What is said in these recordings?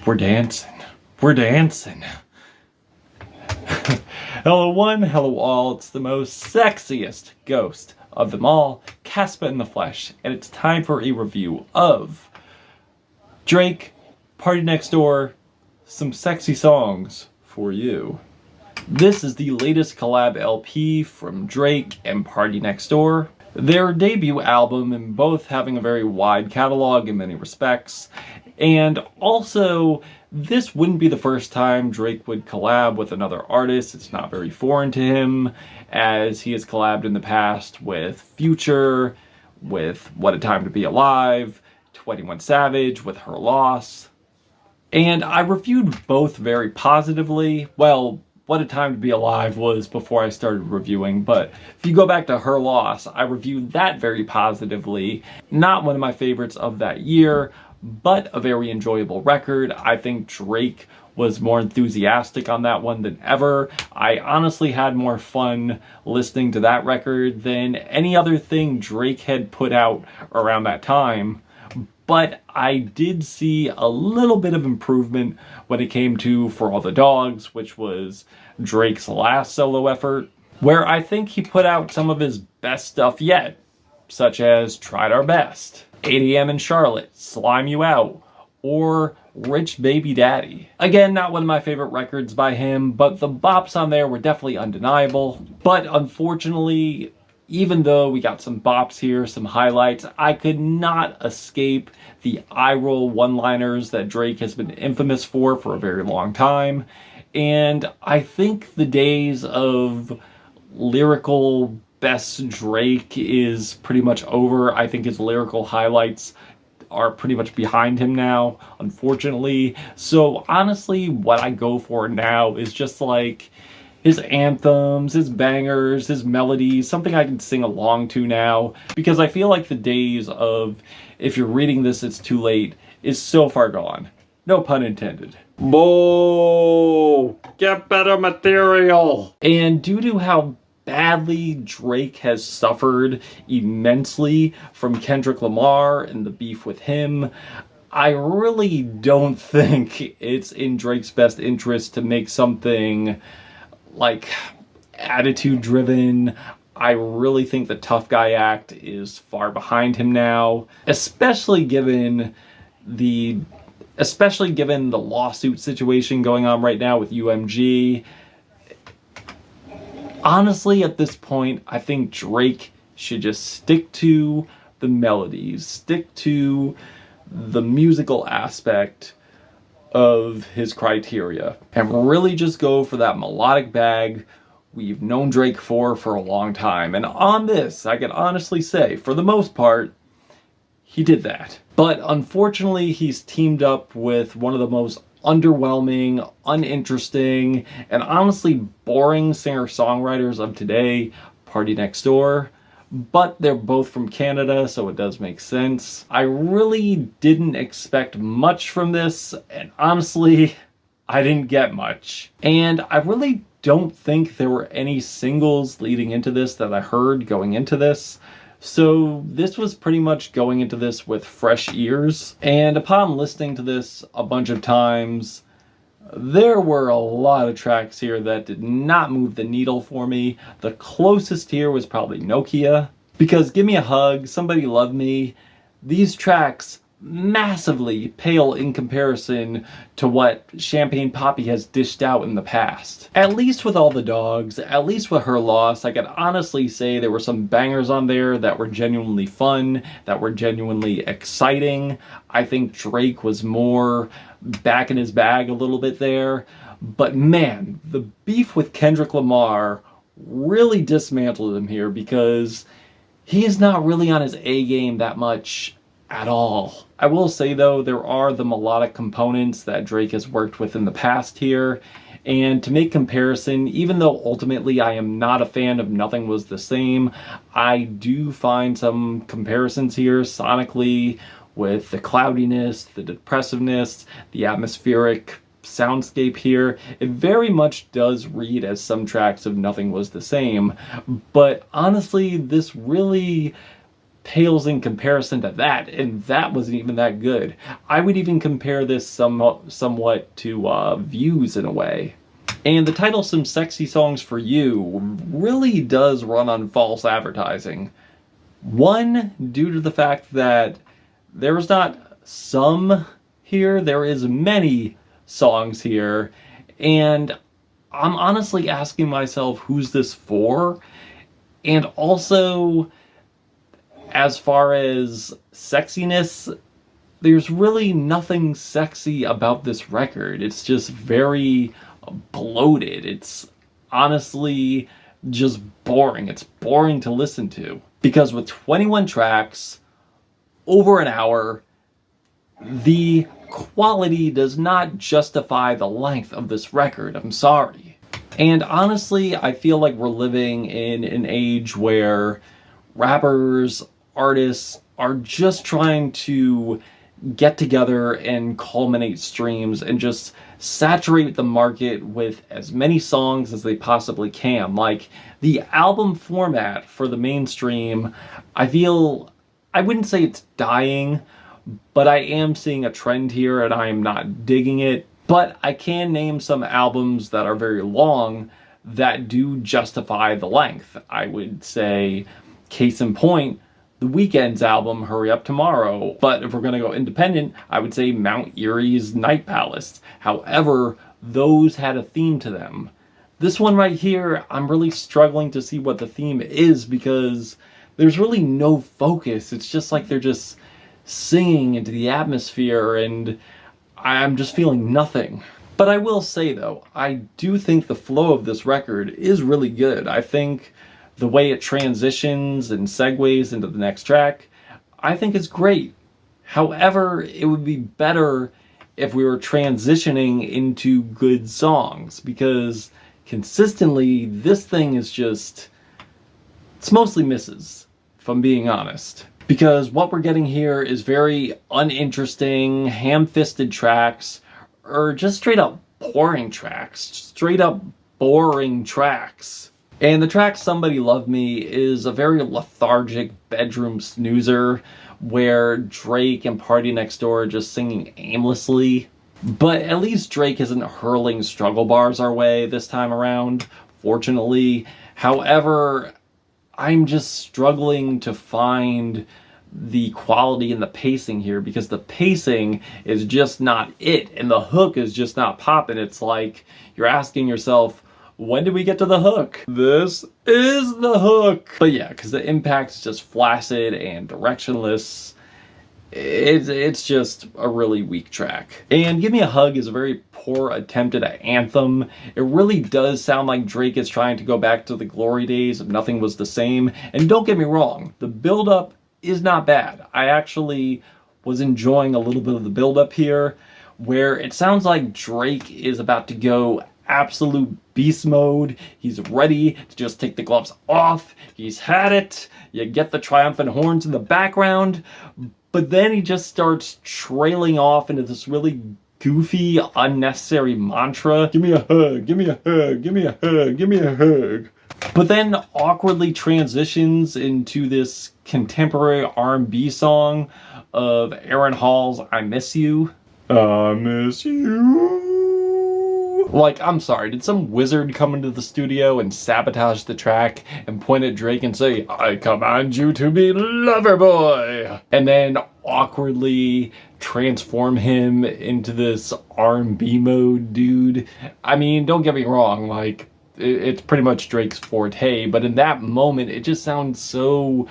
We're dancing. We're dancing. Hello one, hello all. It's the most sexiest ghost of them all, Casper in the flesh, and it's time for a review of Drake, Party Next Door, some sexy songs for you. This is the latest collab LP from Drake and Party Next Door. Their debut album, and both having a very wide catalog in many respects. And also, this wouldn't be the first time Drake would collab with another artist. It's not very foreign to him, as he has collabed in the past with Future, with What a Time to Be Alive, 21 Savage, with Her Loss. And I reviewed both very positively. Well, What a Time to Be Alive was before I started reviewing, but if you go back to Her Loss, I reviewed that very positively. Not one of my favorites of that year, but a very enjoyable record. I think Drake was more enthusiastic on that one than ever. I honestly had more fun listening to that record than any other thing Drake had put out around that time. But I did see a little bit of improvement when it came to For All the Dogs, which was Drake's last solo effort, where I think he put out some of his best stuff yet, such as Tried Our Best, 8 AM in Charlotte, Slime You Out, or Rich Baby Daddy. Again, not one of my favorite records by him, but the bops on there were definitely undeniable. But unfortunately, even though we got some bops here, some highlights, I could not escape the eye roll one-liners that Drake has been infamous for a very long time. And I think the days of lyrical best Drake is pretty much over. I think his lyrical highlights are pretty much behind him now, unfortunately. So honestly, what I go for now is just like his anthems, his bangers, his melodies, something I can sing along to now, because I feel like the days of, if you're reading this, it's too late, is so far gone. No pun intended. Boo! Get better material! And due to how badly Drake has suffered immensely from Kendrick Lamar and the beef with him, I really don't think it's in Drake's best interest to make something like attitude driven. I really think the tough guy act is far behind him now, especially given the lawsuit situation going on right now with UMG. Honestly, at this point, I think Drake should just stick to the melodies, stick to the musical aspect of his criteria, and really just go for that melodic bag we've known Drake for a long time. And on this, I can honestly say, for the most part, he did that. But unfortunately, he's teamed up with one of the most underwhelming, uninteresting, and honestly boring singer-songwriters of today, Party Next Door. But they're both from Canada, so it does make sense. I really didn't expect much from this, and honestly, I didn't get much. And I really don't think there were any singles leading into this that I heard going into this. So this was pretty much going into this with fresh ears. And upon listening to this a bunch of times, there were a lot of tracks here that did not move the needle for me. The closest here was probably NOKIA, because Give Me a Hug, Somebody Love Me, these tracks massively pale in comparison to what Champagne Papi has dished out in the past. At least with All the Dogs, at least with Her Loss, I could honestly say there were some bangers on there that were genuinely fun, that were genuinely exciting. I think Drake was more back in his bag a little bit there. But man, the beef with Kendrick Lamar really dismantled him here, because he is not really on his A game that much at all. I will say though, there are the melodic components that Drake has worked with in the past here, and to make comparison, even though ultimately I am not a fan of Nothing Was the Same, I do find some comparisons here sonically with the cloudiness, the depressiveness, the atmospheric soundscape here. It very much does read as some tracks of Nothing Was the Same, but honestly, this really pales in comparison to that, and that wasn't even that good. I would even compare this somewhat to Views in a way. And the title Some Sexy Songs for You really does run on false advertising. One, due to the fact that there is not some here, there is many songs here, and I'm honestly asking myself, who's this for? And also, as far as sexiness, there's really nothing sexy about this record. It's just very bloated. It's honestly just boring. It's boring to listen to. Because with 21 tracks, over an hour, the quality does not justify the length of this record. I'm sorry. And honestly, I feel like we're living in an age where rappers, artists are just trying to get together and culminate streams and just saturate the market with as many songs as they possibly can. Like, the album format for the mainstream, I wouldn't say it's dying, but I am seeing a trend here and I am not digging it. But I can name some albums that are very long that do justify the length. I would say, case in point, The Weeknd's album, Hurry Up Tomorrow. But if we're going to go independent, I would say Mount Erie's Night Palace. However, those had a theme to them. This one right here, I'm really struggling to see what the theme is because there's really no focus. It's just like they're just singing into the atmosphere and I'm just feeling nothing. But I will say though, I do think the flow of this record is really good. I think the way it transitions and segues into the next track, I think it's great. However, it would be better if we were transitioning into good songs, because consistently this thing is just, it's mostly misses, if I'm being honest. Because what we're getting here is very uninteresting, ham-fisted tracks, or just straight up boring tracks. Straight up boring tracks. And the track Somebody Love Me is a very lethargic bedroom snoozer where Drake and PARTYNEXTDOOR are just singing aimlessly. But at least Drake isn't hurling struggle bars our way this time around, fortunately. However, I'm just struggling to find the quality and the pacing here because the pacing is just not it and the hook is just not popping. It's like you're asking yourself, when did we get to the hook? This is the hook. But yeah, because the impact is just flaccid and directionless. It's just a really weak track. And Give Me a Hug is a very poor attempt at an anthem. It really does sound like Drake is trying to go back to the glory days of Nothing Was the Same. And don't get me wrong, the build-up is not bad. I actually was enjoying a little bit of the build-up here, where it sounds like Drake is about to go absolute beast mode. He's ready to just take the gloves off. He's had it. You get the triumphant horns in the background. But then he just starts trailing off into this really goofy, unnecessary mantra. Give me a hug, give me a hug, give me a hug, give me a hug. But then awkwardly transitions into this contemporary R&B song of Aaron Hall's I Miss You. I miss you. Like, I'm sorry, did some wizard come into the studio and sabotage the track and point at Drake and say, I command you to be Loverboy, and then awkwardly transform him into this R&B mode dude? I mean, don't get me wrong, like, it's pretty much Drake's forte, but in that moment, it just sounds so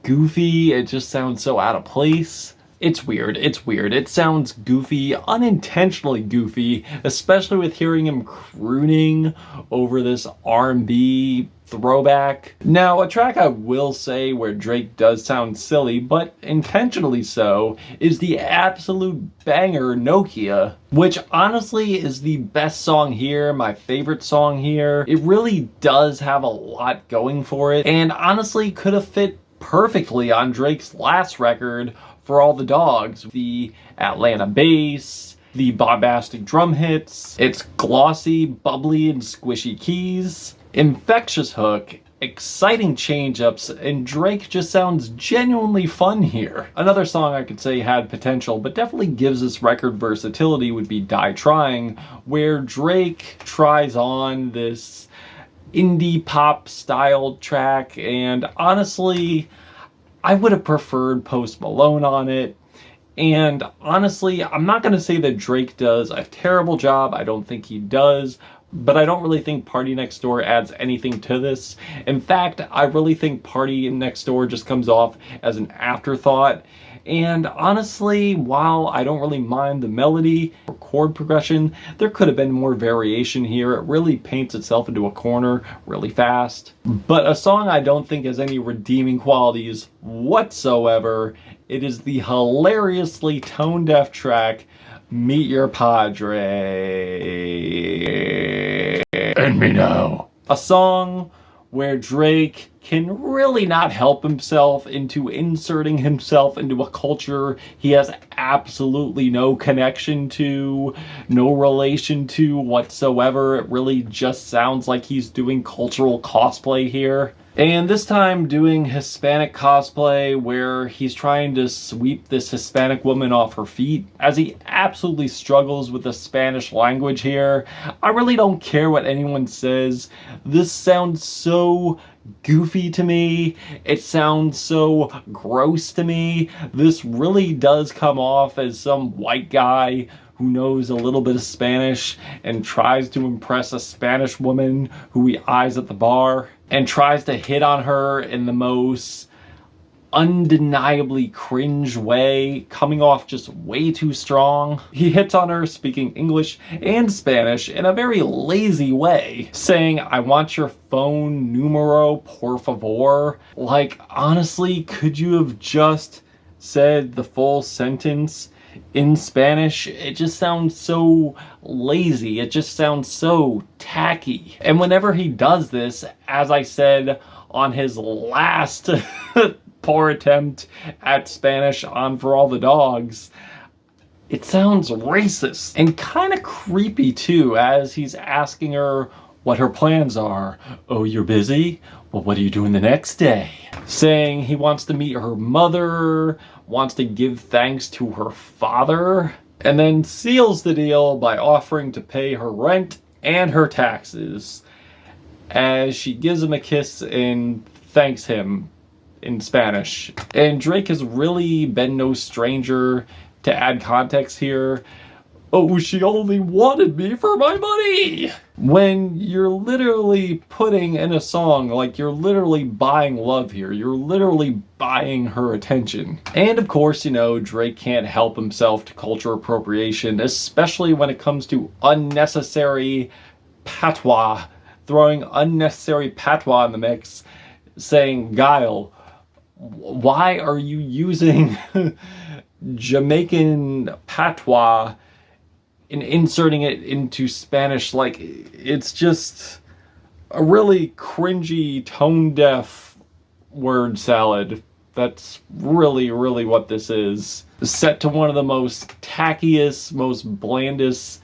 goofy, it just sounds so out of place. It's weird, it's weird. It sounds goofy, unintentionally goofy, especially with hearing him crooning over this R&B throwback. Now, a track I will say where Drake does sound silly, but intentionally so, is the absolute banger NOKIA, which honestly is the best song here, my favorite song here. It really does have a lot going for it, and honestly could have fit perfectly on Drake's last record, For All the Dogs. The Atlanta bass, the bombastic drum hits, its glossy, bubbly, and squishy keys, infectious hook, exciting change-ups, and Drake just sounds genuinely fun here. Another song I could say had potential, but definitely gives this record versatility would be Die Trying, where Drake tries on this indie pop style track, and honestly, I would have preferred Post Malone on it. And honestly, I'm not going to say that Drake does a terrible job. I don't think he does. But I don't really think Party Next Door adds anything to this. In fact, I really think Party Next Door just comes off as an afterthought. And honestly, while I don't really mind the melody or chord progression, there could have been more variation here. It really paints itself into a corner really fast. But a song I don't think has any redeeming qualities whatsoever. It is the hilariously tone-deaf track, Meet Your Padre. And me now. A song where Drake can really not help himself into inserting himself into a culture he has absolutely no connection to, no relation to whatsoever. It really just sounds like he's doing cultural cosplay here. And this time doing Hispanic cosplay where he's trying to sweep this Hispanic woman off her feet as he absolutely struggles with the Spanish language here. I really don't care what anyone says. This sounds so goofy to me. It sounds so gross to me. This really does come off as some white guy who knows a little bit of Spanish and tries to impress a Spanish woman who he eyes at the bar and tries to hit on her in the most undeniably cringe way, coming off just way too strong. He hits on her speaking English and Spanish in a very lazy way, saying, "I want your phone numero, por favor." Like, honestly, could you have just said the full sentence in Spanish? It just sounds so lazy. It just sounds so tacky. And whenever he does this, as I said on his last poor attempt at Spanish on For All the Dogs, it sounds racist and kind of creepy too, as he's asking her what her plans are. "Oh, you're busy? Well, what are you doing the next day?" Saying he wants to meet her mother, wants to give thanks to her father, and then seals the deal by offering to pay her rent and her taxes, as she gives him a kiss and thanks him in Spanish. And Drake has really been no stranger to add context here. "Oh, she only wanted me for my money!" When you're literally putting in a song, like you're literally buying love here. You're literally buying her attention. And of course, you know, Drake can't help himself to culture appropriation, especially when it comes to unnecessary patois. Throwing unnecessary patois in the mix, saying, "Guile, why are you using Jamaican patois and inserting it into Spanish?" Like, it's just a really cringy, tone-deaf word salad. That's really, really what this is. Set to one of the most tackiest, most blandest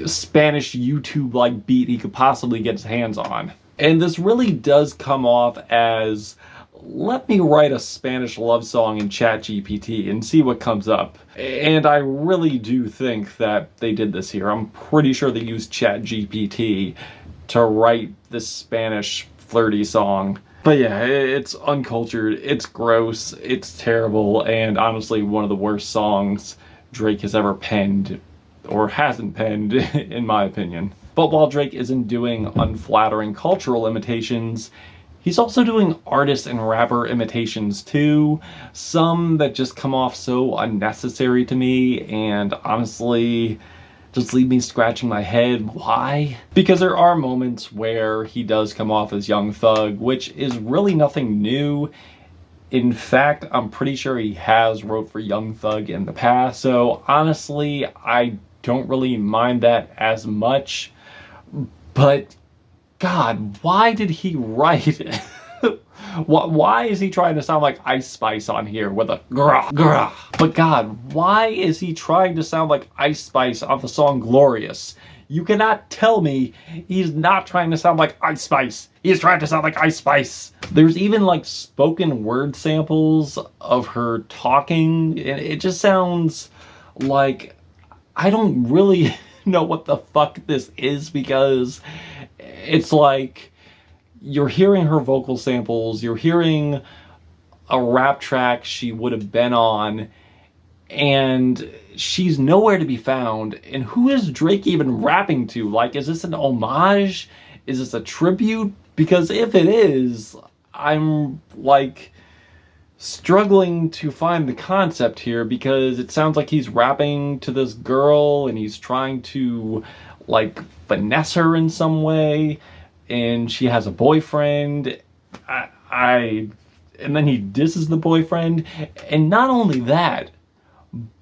Spanish YouTube-like beat he could possibly get his hands on. And this really does come off as, let me write a Spanish love song in ChatGPT and see what comes up. And I really do think that they did this here. I'm pretty sure they used ChatGPT to write this Spanish flirty song. But yeah, it's uncultured, it's gross, it's terrible, and honestly one of the worst songs Drake has ever penned, or hasn't penned, in my opinion. But while Drake isn't doing unflattering cultural imitations, he's also doing artist and rapper imitations too. Some that just come off so unnecessary to me, and honestly just leave me scratching my head. Why? Because there are moments where he does come off as Young Thug, which is really nothing new. In fact, I'm pretty sure he has wrote for Young Thug in the past, so honestly, I don't really mind that as much. But God, why did he write it? Why is he trying to sound like Ice Spice on here with a grah, grah? But God, why is he trying to sound like Ice Spice on the song Glorious? You cannot tell me he's not trying to sound like Ice Spice. He's trying to sound like Ice Spice. There's even like spoken word samples of her talking, and it just sounds like I don't really know what the fuck this is, because it's like you're hearing her vocal samples, you're hearing a rap track she would have been on, and she's nowhere to be found. And who is Drake even rapping to? Like, is this an homage? Is this a tribute? Because if it is, I'm like struggling to find the concept here, because it sounds like he's rapping to this girl and he's trying to like finesse her in some way, and she has a boyfriend. And then he disses the boyfriend, and not only that,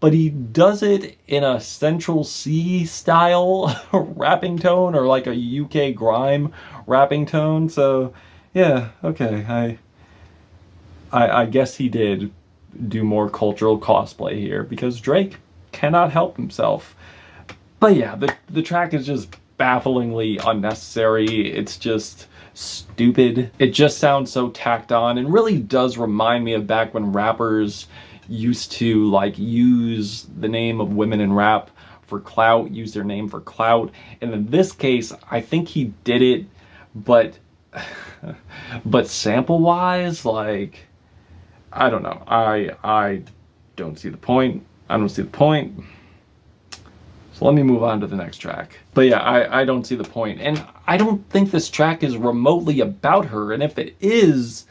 but he does it in a Central C style rapping tone, or like a UK grime rapping tone. So yeah, okay, I guess he did do more cultural cosplay here, because Drake cannot help himself. But yeah, the track is just bafflingly unnecessary. It's just stupid. It just sounds so tacked on, and really does remind me of back when rappers used to like use the name of women in rap for clout, use their name for clout. And in this case, I think he did it, but sample wise, like, I don't know. I don't see the point. I don't see the point. So let me move on to the next track. But yeah, I don't see the point. And I don't think this track is remotely about her. And if it is,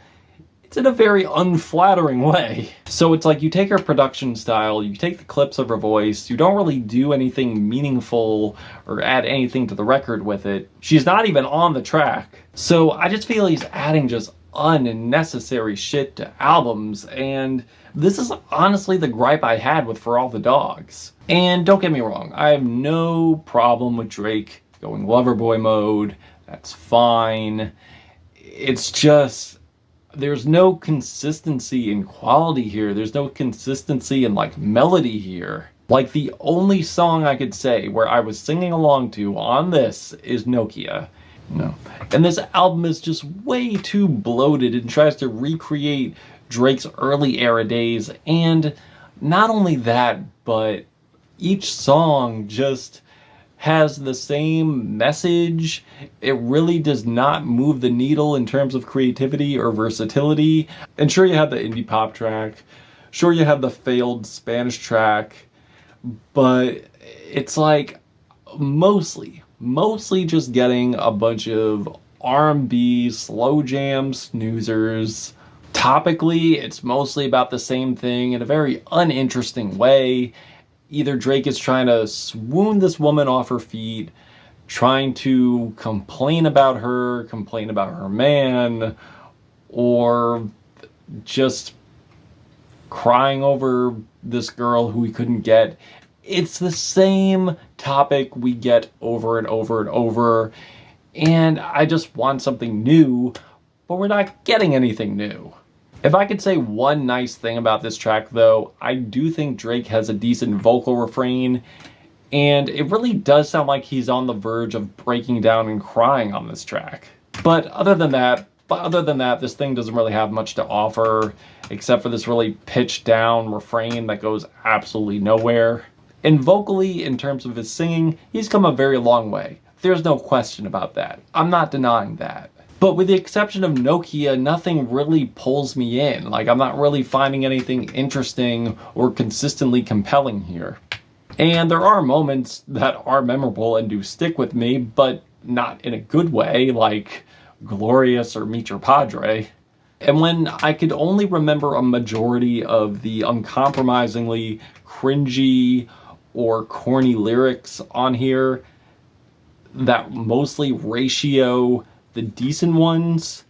it's in a very unflattering way. So it's like you take her production style, you take the clips of her voice, you don't really do anything meaningful or add anything to the record with it. She's not even on the track. So I just feel he's adding just unnecessary shit to albums, and this is honestly the gripe I had with For All the Dogs. And don't get me wrong, I have no problem with Drake going Loverboy mode. That's fine. It's just, there's no consistency in quality here. There's no consistency in like melody here. Like, the only song I could say where I was singing along to on this is Nokia. No. And this album is just way too bloated and tries to recreate Drake's early era days. And not only that, but each song just has the same message. It really does not move the needle in terms of creativity or versatility. And sure, you have the indie pop track. Sure, you have the failed Spanish track. But it's like mostly just getting a bunch of R&B, slow jam snoozers. Topically, it's mostly about the same thing in a very uninteresting way. Either Drake is trying to swoon this woman off her feet, trying to complain about her man, or just crying over this girl who he couldn't get. It's the same topic we get over and over and over, and I just want something new, but we're not getting anything new. If I could say one nice thing about this track, though, I do think Drake has a decent vocal refrain, and it really does sound like he's on the verge of breaking down and crying on this track. But other than that, this thing doesn't really have much to offer, except for this really pitched down refrain that goes absolutely nowhere. And vocally, in terms of his singing, he's come a very long way. There's no question about that. I'm not denying that. But with the exception of Nokia, nothing really pulls me in. Like, I'm not really finding anything interesting or consistently compelling here. And there are moments that are memorable and do stick with me, but not in a good way, like Glorious or Meet Your Padre. And when I could only remember a majority of the uncompromisingly cringy or corny lyrics on here that mostly ratio the decent ones,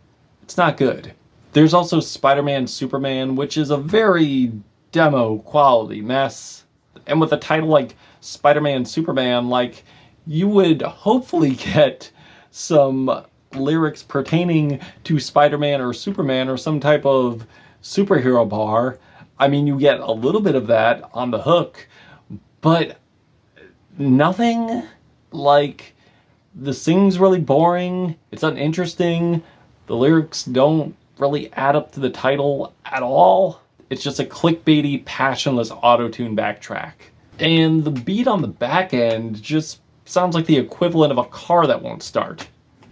it's not good. There's also Spider-Man Superman, which is a very demo quality mess. And with a title like Spider-Man Superman, like, you would hopefully get some lyrics pertaining to Spider-Man or Superman or some type of superhero bar. I mean, you get a little bit of that on the hook, but nothing. Like, the singing's really boring, it's uninteresting, the lyrics don't really add up to the title at all. It's just a clickbaity, passionless auto-tune backtrack. And the beat on the back end just sounds like the equivalent of a car that won't start.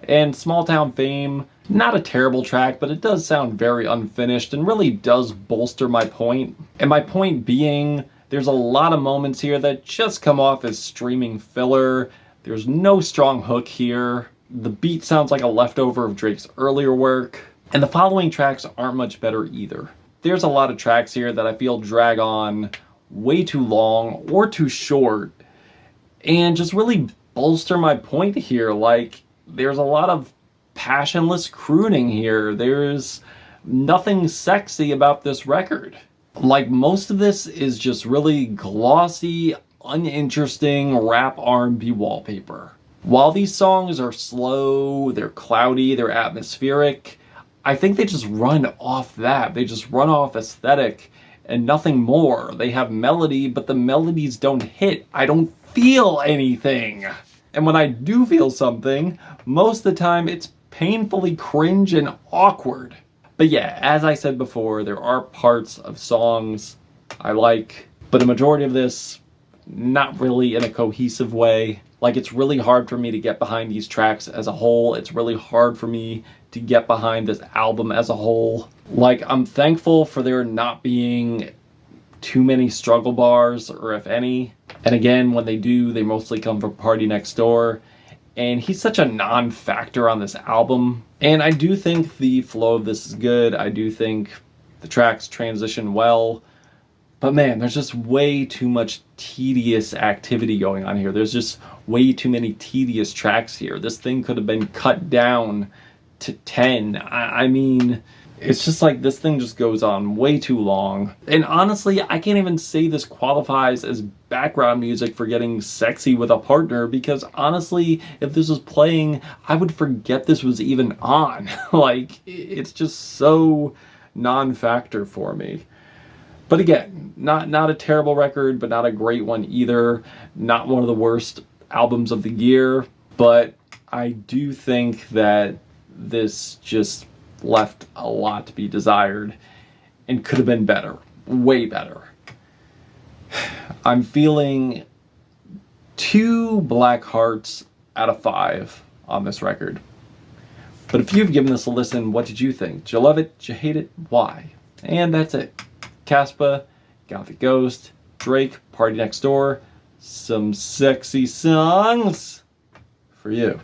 And Small Town Fame, not a terrible track, but it does sound very unfinished and really does bolster my point. And my point being, there's a lot of moments here that just come off as streaming filler. There's no strong hook here. The beat sounds like a leftover of Drake's earlier work. And the following tracks aren't much better either. There's a lot of tracks here that I feel drag on way too long or too short and just really bolster my point here. Like, there's a lot of passionless crooning here. There's nothing sexy about this record. Like, most of this is just really glossy, uninteresting rap R&B wallpaper. While these songs are slow, they're cloudy, they're atmospheric, I think they just run off that. They just run off aesthetic and nothing more. They have melody, but the melodies don't hit. I don't feel anything. And when I do feel something, most of the time it's painfully cringe and awkward. But yeah, as I said before, there are parts of songs I like, but a majority of this, not really in a cohesive way. Like, it's really hard for me to get behind these tracks as a whole. It's really hard for me to get behind this album as a whole. Like, I'm thankful for there not being too many struggle bars, or if any. And again, when they do, they mostly come from PARTYNEXTDOOR. And he's such a non-factor on this album. And I do think the flow of this is good. I do think the tracks transition well. But man, there's just way too much tedious activity going on here. There's just way too many tedious tracks here. This thing could have been cut down to 10. I mean, it's just like this thing just goes on way too long. And honestly, I can't even say this qualifies as background music for getting sexy with a partner, because honestly, if this was playing, I would forget this was even on. Like, it's just so non-factor for me. But again, not a terrible record, but not a great one either. Not one of the worst albums of the year. But I do think that this just left a lot to be desired and could have been better. Way better. I'm feeling 2 black hearts out of 5 on this record. But if you've given this a listen, what did you think? Did you love it? Did you hate it? Why? And that's it. Caspa, Got the Ghost, Drake, PARTYNEXTDOOR, some sexy songs for you.